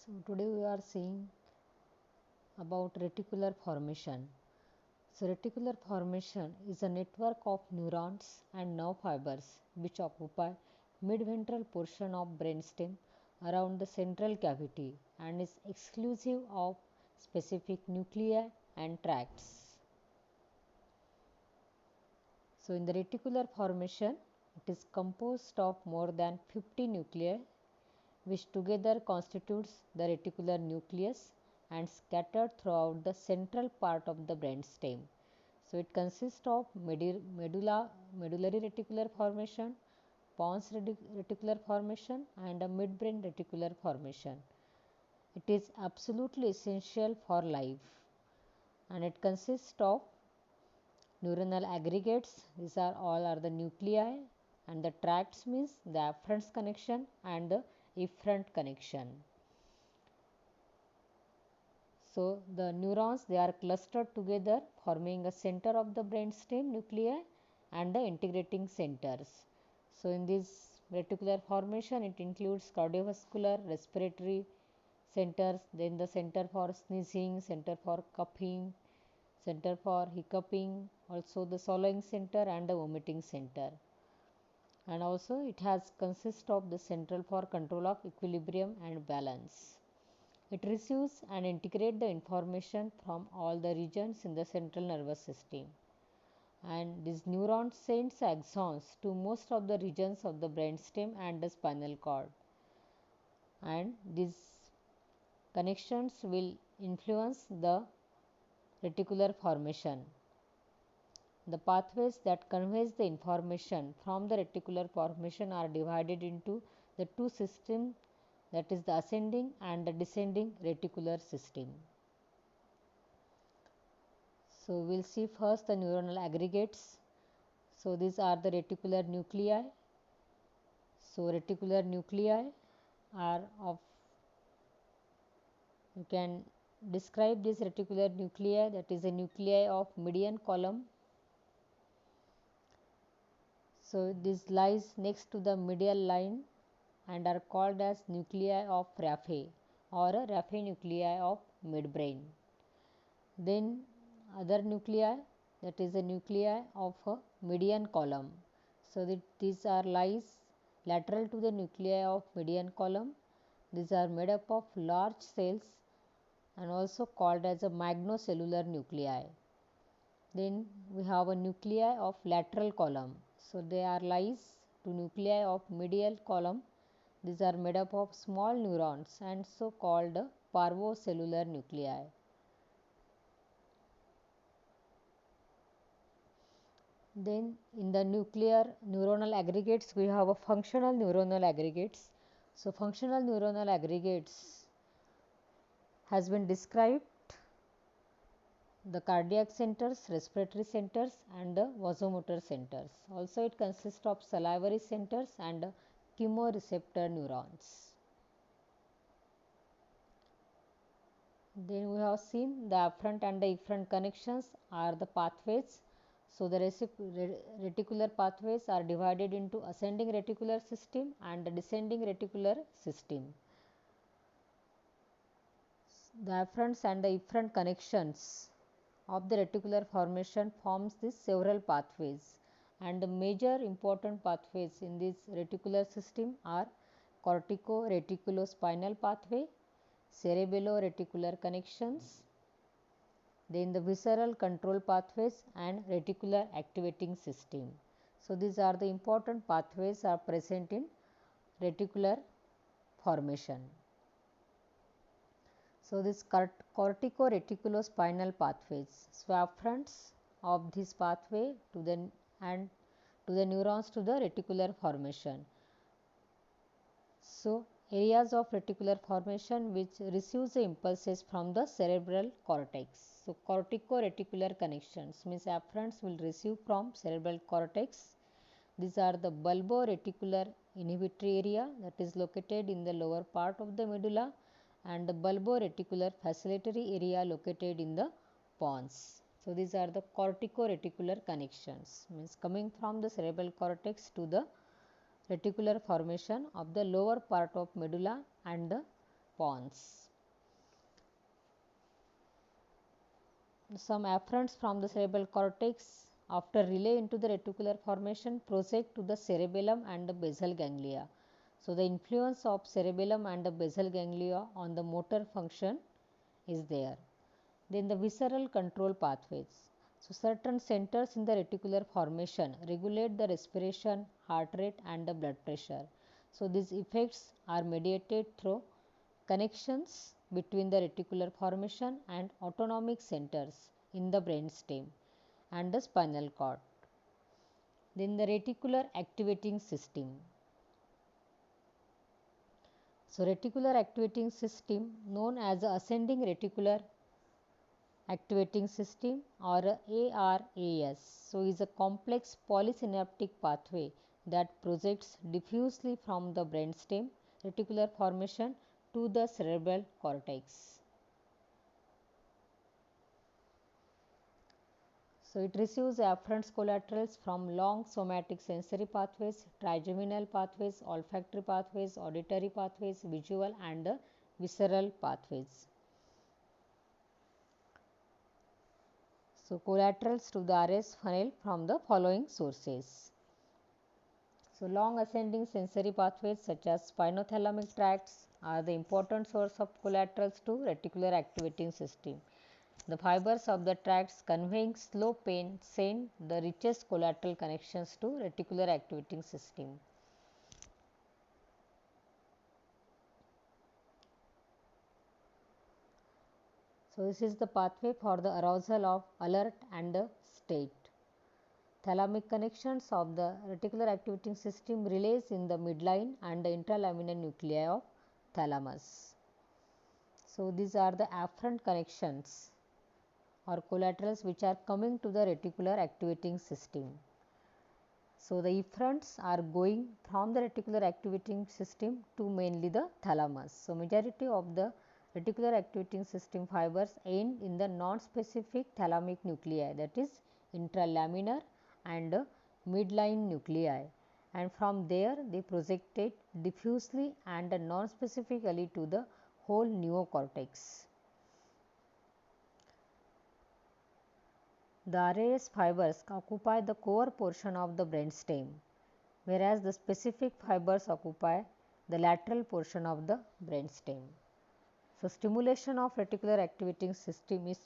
So today we are seeing about reticular formation. So reticular formation is a network of neurons and nerve fibers which occupy midventral portion of brainstem around the central cavity and is exclusive of specific nuclei and tracts. So in the reticular formation, it is composed of more than 50 nuclei which together constitutes the reticular nucleus and scattered throughout the central part of the brainstem. So it consists of medullary reticular formation, pons reticular formation and a midbrain reticular formation. It is absolutely essential for life and it consists of neuronal aggregates. These are all are the nuclei and the tracts means the afferent connection and the efferent connection. So the neurons they are clustered together forming a center of the brainstem nuclei and the integrating centers. So in this reticular formation it includes cardiovascular, respiratory centers, then the center for sneezing, center for coughing, center for hiccuping, also the swallowing center and the vomiting center. And also it has consist of the central for control of equilibrium and balance. It receives and integrates the information from all the regions in the central nervous system. And this neuron sends axons to most of the regions of the brainstem and the spinal cord. And these connections will influence the reticular formation. The pathways that conveys the information from the reticular formation are divided into the two systems, that is the ascending and the descending reticular system. So we will see first the neuronal aggregates. So these are the reticular nuclei. So reticular nuclei are of, you can describe this reticular nuclei, that is a nuclei of median column. So this lies next to the medial line and are called as nuclei of raphe or a raphe nuclei of midbrain. Then other nuclei, that is a nuclei of a median column. So that these are lies lateral to the nuclei of median column. These are made up of large cells and also called as a magnocellular nuclei. Then we have a nuclei of lateral column. So they are lies to nuclei of medial column. These are made up of small neurons and so called parvocellular nuclei. Then in the nuclear neuronal aggregates we have a functional neuronal aggregates. So functional neuronal aggregates has been described the cardiac centers, respiratory centers and the vasomotor centers. Also it consists of salivary centers and chemoreceptor neurons. Then we have seen the afferent and the efferent connections are the pathways. So the reticular pathways are divided into ascending reticular system and the descending reticular system. The afferents and the efferent connections of the reticular formation forms these several pathways, and the major important pathways in this reticular system are cortico-reticulospinal pathway, cerebello-reticular connections, then the visceral control pathways and reticular activating system. So these are the important pathways are present in reticular formation. So this cortico-reticulospinal pathways, so afferents of this pathway to the and to the neurons to the reticular formation. So areas of reticular formation which receives the impulses from the cerebral cortex. So cortico-reticular connections means afferents will receive from cerebral cortex. These are the bulbo-reticular inhibitory area that is located in the lower part of the medulla and the bulbo-reticular facilitatory area located in the pons. So these are the cortico-reticular connections means coming from the cerebral cortex to the reticular formation of the lower part of medulla and the pons. Some afferents from the cerebral cortex after relay into the reticular formation proceed to the cerebellum and the basal ganglia. So, the influence of cerebellum and the basal ganglia on the motor function is there. Then the visceral control pathways. So, certain centers in the reticular formation regulate the respiration, heart rate and the blood pressure. So, these effects are mediated through connections between the reticular formation and autonomic centers in the brainstem and the spinal cord. Then the reticular activating system. So, reticular activating system known as the ascending reticular activating system or ARAS. So, is a complex polysynaptic pathway that projects diffusely from the brainstem reticular formation to the cerebral cortex. So, it receives afferents collaterals from long somatic sensory pathways, trigeminal pathways, olfactory pathways, auditory pathways, visual and visceral pathways. So, collaterals to the RS funnel from the following sources. So, long ascending sensory pathways such as spinothalamic tracts are the important source of collaterals to reticular activating system. The fibers of the tracts conveying slow pain send the richest collateral connections to reticular activating system. So, this is the pathway for the arousal of alert and state. Thalamic connections of the reticular activating system relays in the midline and the intralaminar nuclei of thalamus. So, these are the afferent connections or collaterals which are coming to the reticular activating system. So, the efferents are going from the reticular activating system to mainly the thalamus. So, majority of the reticular activating system fibers end in the non-specific thalamic nuclei, that is intralaminar and midline nuclei, and from there they projected diffusely and non-specifically to the whole neocortex. The RAS fibers occupy the core portion of the brainstem, whereas the specific fibers occupy the lateral portion of the brainstem. So, stimulation of reticular activating system is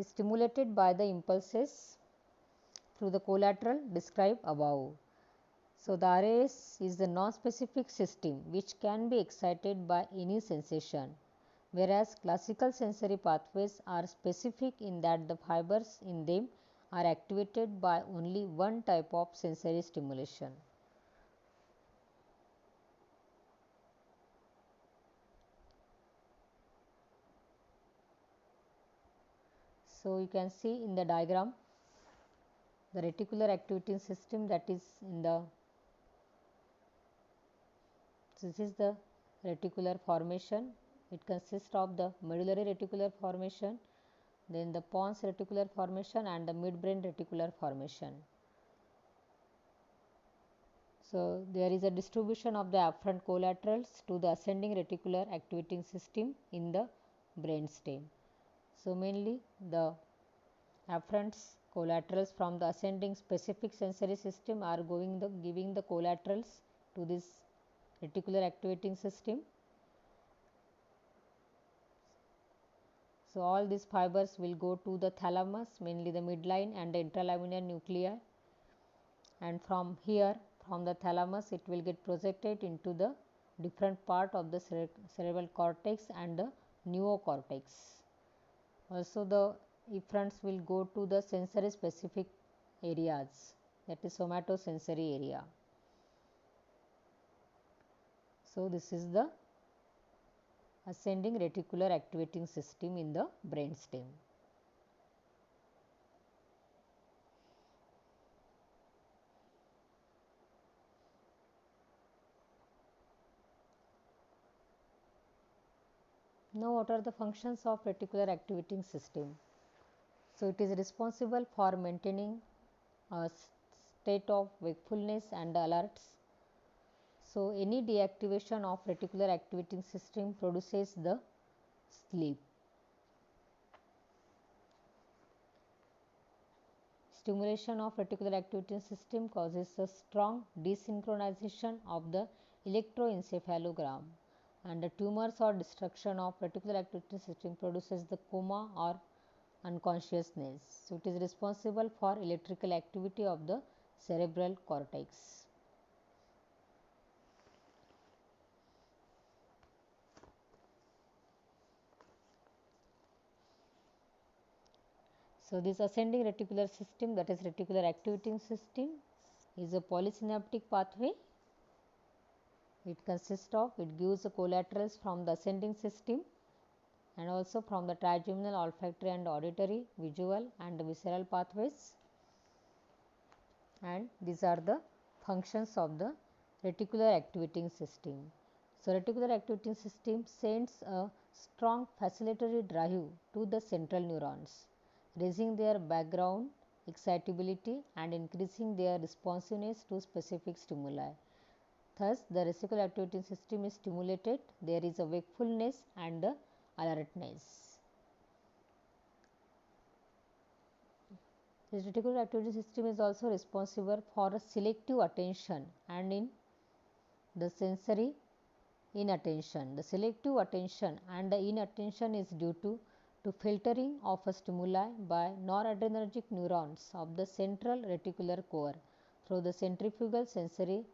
stimulated by the impulses through the collateral described above. So, the RAS is the non-specific system which can be excited by any sensation, whereas classical sensory pathways are specific in that the fibers in them are activated by only one type of sensory stimulation. So, you can see in the diagram the reticular activating system, that is in the, this is the reticular formation. It consists of the medullary reticular formation, then the pons reticular formation and the midbrain reticular formation. So, there is a distribution of the afferent collaterals to the ascending reticular activating system in the brainstem. So, mainly the afferents collaterals from the ascending specific sensory system are giving the collaterals to this reticular activating system. So, all these fibers will go to the thalamus, mainly the midline and the intralaminar nuclei, and from here, from the thalamus, it will get projected into the different part of the cerebral cortex and the neocortex. Also, the efferents will go to the sensory specific areas, that is somatosensory area. So, this is the ascending reticular activating system in the brainstem. Now, what are the functions of reticular activating system? So, it is responsible for maintaining a state of wakefulness and alerts. So, any deactivation of reticular activating system produces the sleep. Stimulation of reticular activating system causes a strong desynchronization of the electroencephalogram, and the tumors or destruction of reticular activating system produces the coma or unconsciousness. So, it is responsible for electrical activity of the cerebral cortex. So, this ascending reticular system, that is reticular activating system, is a polysynaptic pathway. It consists of, it gives the collaterals from the ascending system and also from the trigeminal, olfactory and auditory, visual and visceral pathways, and these are the functions of the reticular activating system. So, reticular activating system sends a strong facilitatory drive to the central neurons, raising their background excitability and increasing their responsiveness to specific stimuli. Thus, the reticular activating system is stimulated, there is a wakefulness and alertness. The reticular activating system is also responsible for selective attention and in the sensory inattention. The selective attention and the inattention is due to filtering of a stimuli by noradrenergic neurons of the central reticular core through the centrifugal sensory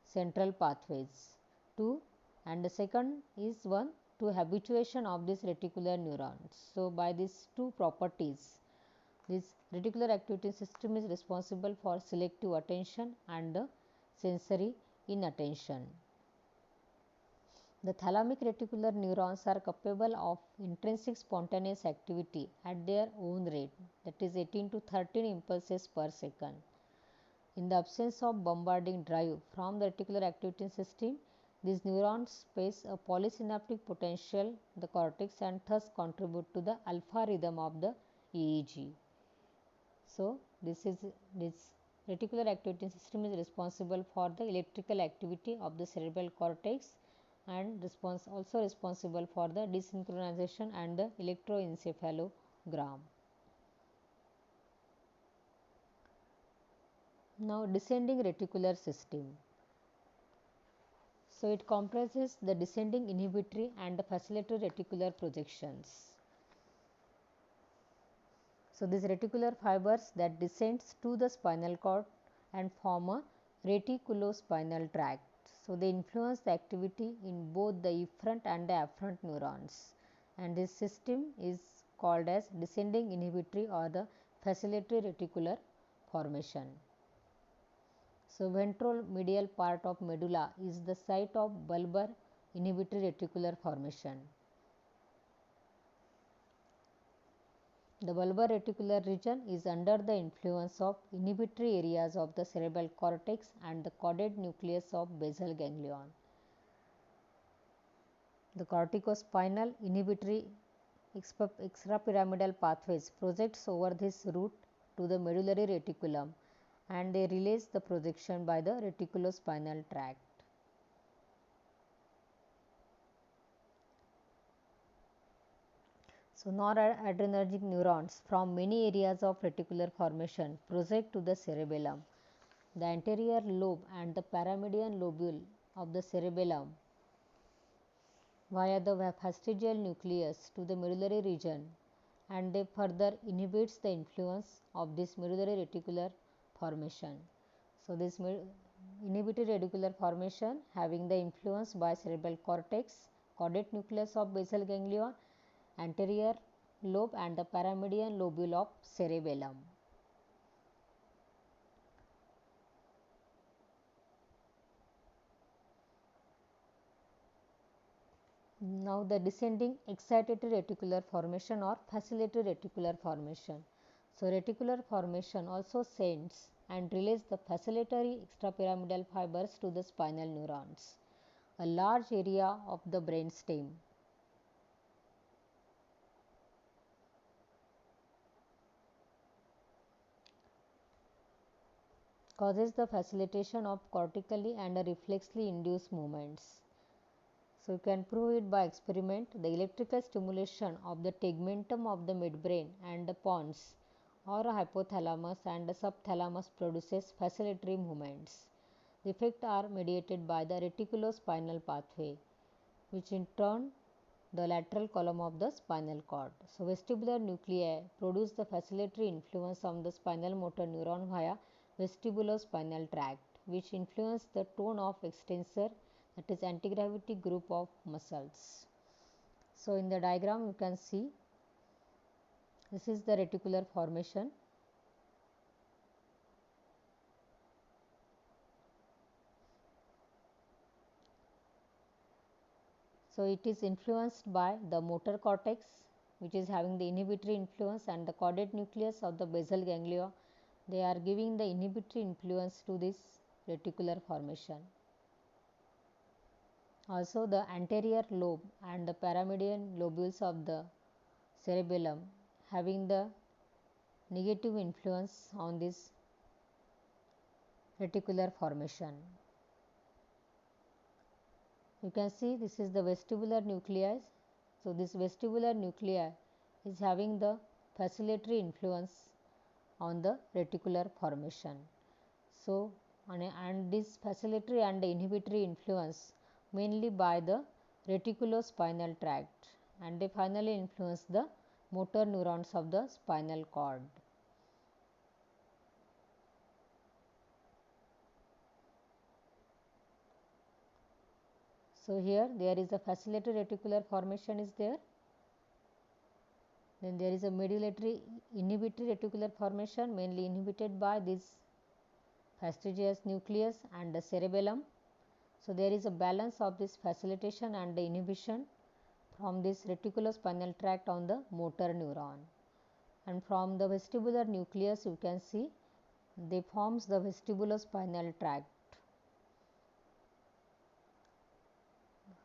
central pathways. 2. And the second is 1 to habituation of these reticular neurons. So, by these two properties, this reticular activating system is responsible for selective attention and the sensory inattention. The thalamic reticular neurons are capable of intrinsic spontaneous activity at their own rate, that is 18 to 13 impulses per second. In the absence of bombarding drive from the reticular activating system, these neurons face a polysynaptic potential the cortex and thus contribute to the alpha rhythm of the EEG. So, this reticular activating system is responsible for the electrical activity of the cerebral cortex and also responsible for the desynchronization and the electroencephalogram. Now, descending reticular system. So, it comprises the descending inhibitory and the facilitatory reticular projections. So, these reticular fibers that descends to the spinal cord and form a reticulospinal tract. So, they influence the activity in both the efferent and the afferent neurons, and this system is called as descending inhibitory or the facilitatory reticular formation. So, ventromedial part of medulla is the site of bulbar inhibitory reticular formation. The bulbar reticular region is under the influence of inhibitory areas of the cerebral cortex and the caudate nucleus of basal ganglion. The corticospinal inhibitory extrapyramidal pathways projects over this route to the medullary reticulum and they release the projection by the reticulospinal tract. So, noradrenergic neurons from many areas of reticular formation project to the cerebellum. The anterior lobe and the paramedian lobule of the cerebellum via the fastigial nucleus to the medullary region, and they further inhibits the influence of this medullary reticular formation. So, this inhibitory reticular formation having the influence by cerebral cortex, caudate nucleus of basal ganglion, anterior lobe and the paramedian lobule of cerebellum. Now, the descending excitatory reticular formation or facilitatory reticular formation. So, reticular formation also sends and relays the facilitatory extrapyramidal fibers to the spinal neurons, a large area of the brain stem. causes the facilitation of cortically and reflexly induced movements. So, you can prove it by experiment. The electrical stimulation of the tegmentum of the midbrain and the pons or a hypothalamus and the subthalamus produces facilitatory movements. The effects are mediated by the reticulospinal pathway, which in turn the lateral column of the spinal cord. So, vestibular nuclei produce the facilitatory influence on the spinal motor neuron via vestibulospinal tract, which influence the tone of extensor, that is anti-gravity group of muscles. So, in the diagram you can see this is the reticular formation. So, it is influenced by the motor cortex, which is having the inhibitory influence, and the caudate nucleus of the basal ganglia. They are giving the inhibitory influence to this reticular formation. Also, the anterior lobe and the paramedian lobules of the cerebellum having the negative influence on this reticular formation. You can see this is the vestibular nuclei. So, this vestibular nuclei is having the facilitatory influence on the reticular formation. So, and this facilitatory and inhibitory influence mainly by the reticulospinal tract, and they finally influence the motor neurons of the spinal cord. So, here there is a facilitatory reticular formation is there. Then there is a medullatory inhibitory reticular formation mainly inhibited by this fastigious nucleus and the cerebellum. So, there is a balance of this facilitation and the inhibition from this reticulospinal tract on the motor neuron, and from the vestibular nucleus you can see they forms the vestibulospinal tract,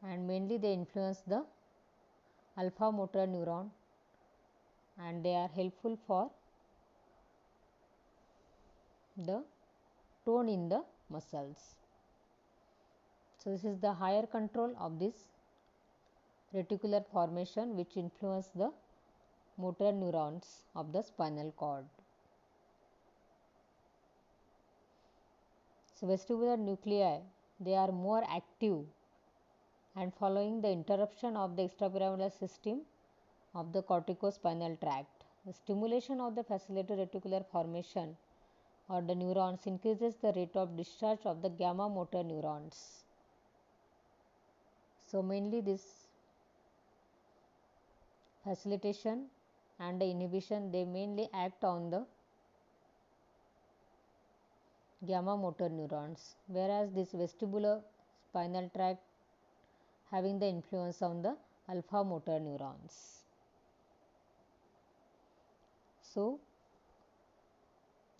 and mainly they influence the alpha motor neuron, and they are helpful for the tone in the muscles. So, this is the higher control of this reticular formation which influence the motor neurons of the spinal cord. So, vestibular nuclei they are more active, and following the interruption of the extrapyramidal system of the corticospinal tract, the stimulation of the facilitatory reticular formation or the neurons increases the rate of discharge of the gamma motor neurons. So, mainly this facilitation and the inhibition they mainly act on the gamma motor neurons, whereas this vestibular spinal tract having the influence on the alpha motor neurons. So,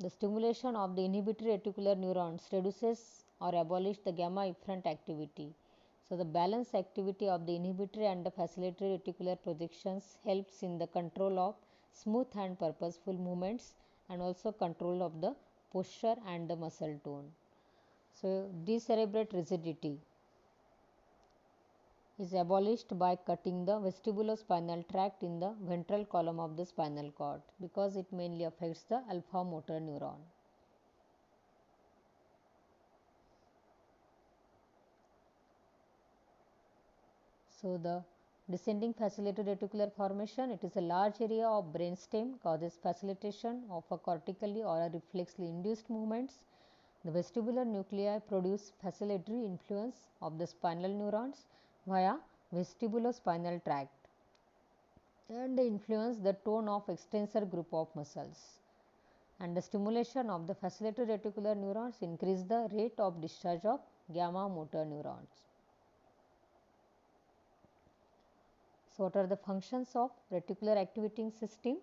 the stimulation of the inhibitory reticular neurons reduces or abolish the gamma efferent activity. So, the balance activity of the inhibitory and the facilitatory reticular projections helps in the control of smooth and purposeful movements, and also control of the posture and the muscle tone. So, decerebrate rigidity is abolished by cutting the vestibulospinal tract in the ventral column of the spinal cord, because it mainly affects the alpha motor neuron. So, the descending facilitatory reticular formation, it is a large area of brainstem causes facilitation of a cortically or a reflexly induced movements. The vestibular nuclei produce facilitatory influence of the spinal neurons via vestibulospinal tract, and they influence the tone of extensor group of muscles, and the stimulation of the facilitatory reticular neurons increase the rate of discharge of gamma motor neurons. So, what are the functions of reticular activating system?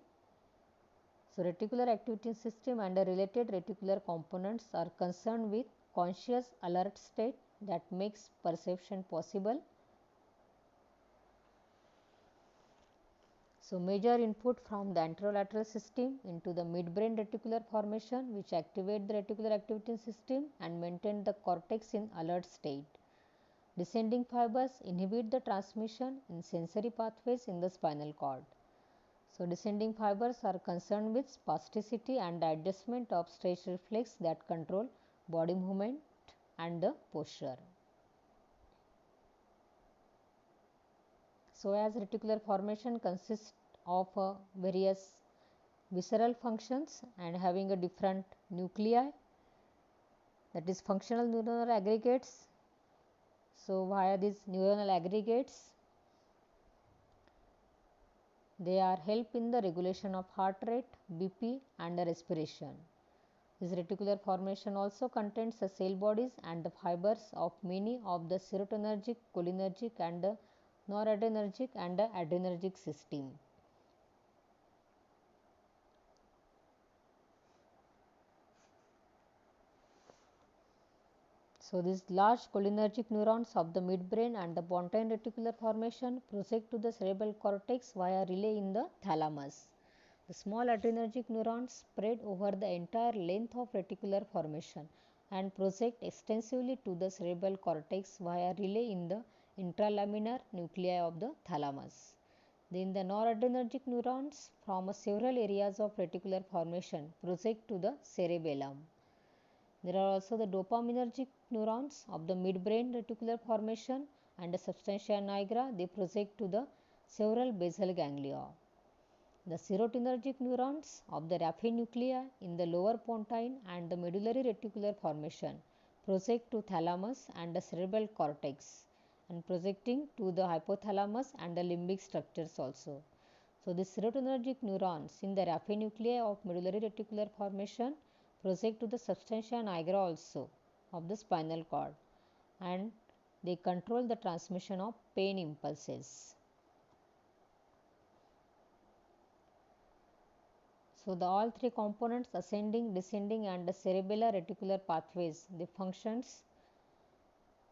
So, reticular activating system and the related reticular components are concerned with conscious alert state that makes perception possible. So, major input from the anterolateral system into the midbrain reticular formation, which activate the reticular activating system and maintain the cortex in alert state. Descending fibers inhibit the transmission in sensory pathways in the spinal cord. So, descending fibers are concerned with spasticity and adjustment of stretch reflex that control body movement and the posture. So, as reticular formation consists of various visceral functions and having a different nuclei, that is functional neuronal aggregates. So, via these neuronal aggregates, they are help in the regulation of heart rate, BP and respiration. This reticular formation also contains the cell bodies and the fibers of many of the serotonergic, cholinergic and the noradrenergic and the adrenergic system. So, these large cholinergic neurons of the midbrain and the pontine reticular formation project to the cerebral cortex via relay in the thalamus. The small adrenergic neurons spread over the entire length of reticular formation and project extensively to the cerebral cortex via relay in the intralaminar nuclei of the thalamus. Then the noradrenergic neurons from several areas of reticular formation project to the cerebellum. There are also the dopaminergic neurons of the midbrain reticular formation and the substantia nigra. They project to the several basal ganglia. The serotonergic neurons of the raphe nuclei in the lower pontine and the medullary reticular formation project to thalamus and the cerebral cortex and projecting to the hypothalamus and the limbic structures also. So, the serotonergic neurons in the raphe nuclei of medullary reticular formation project to the substantia nigra also of the spinal cord and they control the transmission of pain impulses. So, the all three components ascending, descending and the cerebellar reticular pathways they functions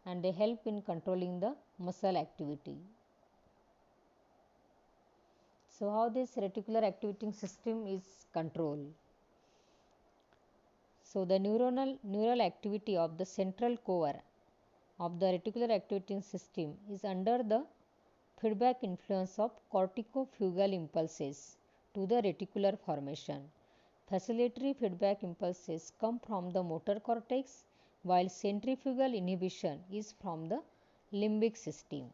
and they help in controlling the muscle activity. So, how this reticular activating system is controlled? So, the neural activity of the central core of the reticular activating system is under the feedback influence of corticofugal impulses to the reticular formation. Facilitatory feedback impulses come from the motor cortex while centrifugal inhibition is from the limbic system.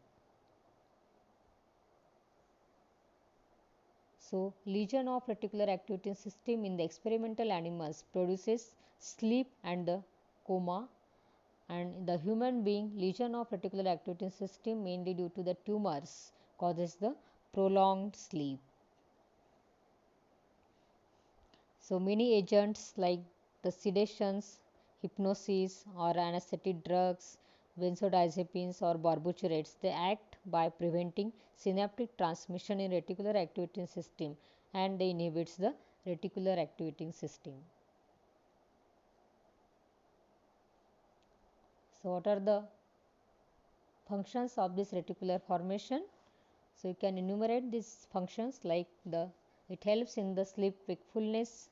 So, lesion of reticular activating system in the experimental animals produces sleep and the coma, and in the human being lesion of reticular activating system mainly due to the tumors causes the prolonged sleep. So, many agents like the sedations, hypnosis or anesthetic drugs, benzodiazepines or barbiturates, they act by preventing synaptic transmission in reticular activating system and they inhibits the reticular activating system. So, what are the functions of this reticular formation? So, you can enumerate these functions like it helps in the sleep wakefulness.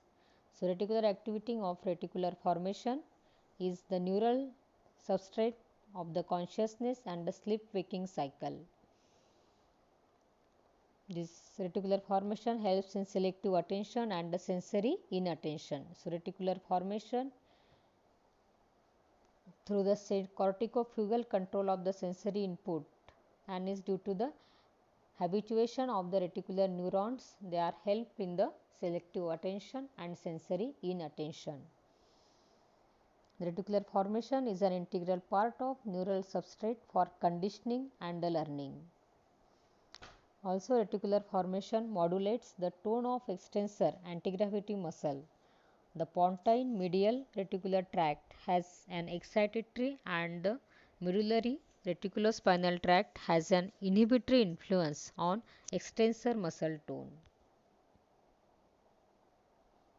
So, reticular activating of reticular formation is the neural substrate of the consciousness and the sleep waking cycle. This reticular formation helps in selective attention and the sensory inattention. So, reticular formation through the corticofugal control of the sensory input and is due to the habituation of the reticular neurons. They are help in the selective attention and sensory inattention. The reticular formation is an integral part of neural substrate for conditioning and learning. Also, reticular formation modulates the tone of extensor antigravity muscle. The pontine medial reticular tract has an excitatory and the medullary reticulospinal tract has an inhibitory influence on extensor muscle tone.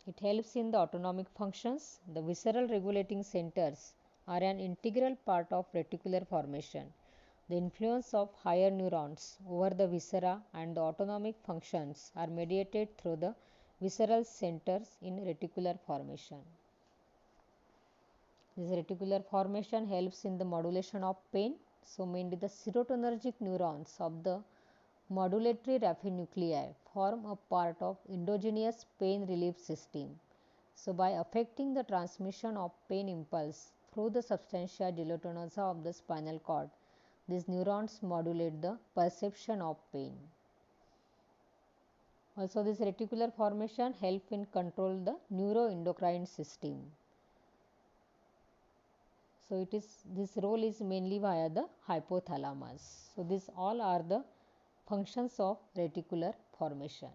It helps in the autonomic functions. The visceral regulating centers are an integral part of reticular formation. The influence of higher neurons over the viscera and the autonomic functions are mediated through the visceral centers in reticular formation. This reticular formation helps in the modulation of pain. So, mainly the serotonergic neurons of the modulatory raphe form a part of endogenous pain relief system. So, by affecting the transmission of pain impulse through the substantia gelatonosa of the spinal cord, these neurons modulate the perception of pain. Also, this reticular formation help in control the neuroendocrine system. So, it is this role is mainly via the hypothalamus. So, these all are the functions of reticular formation.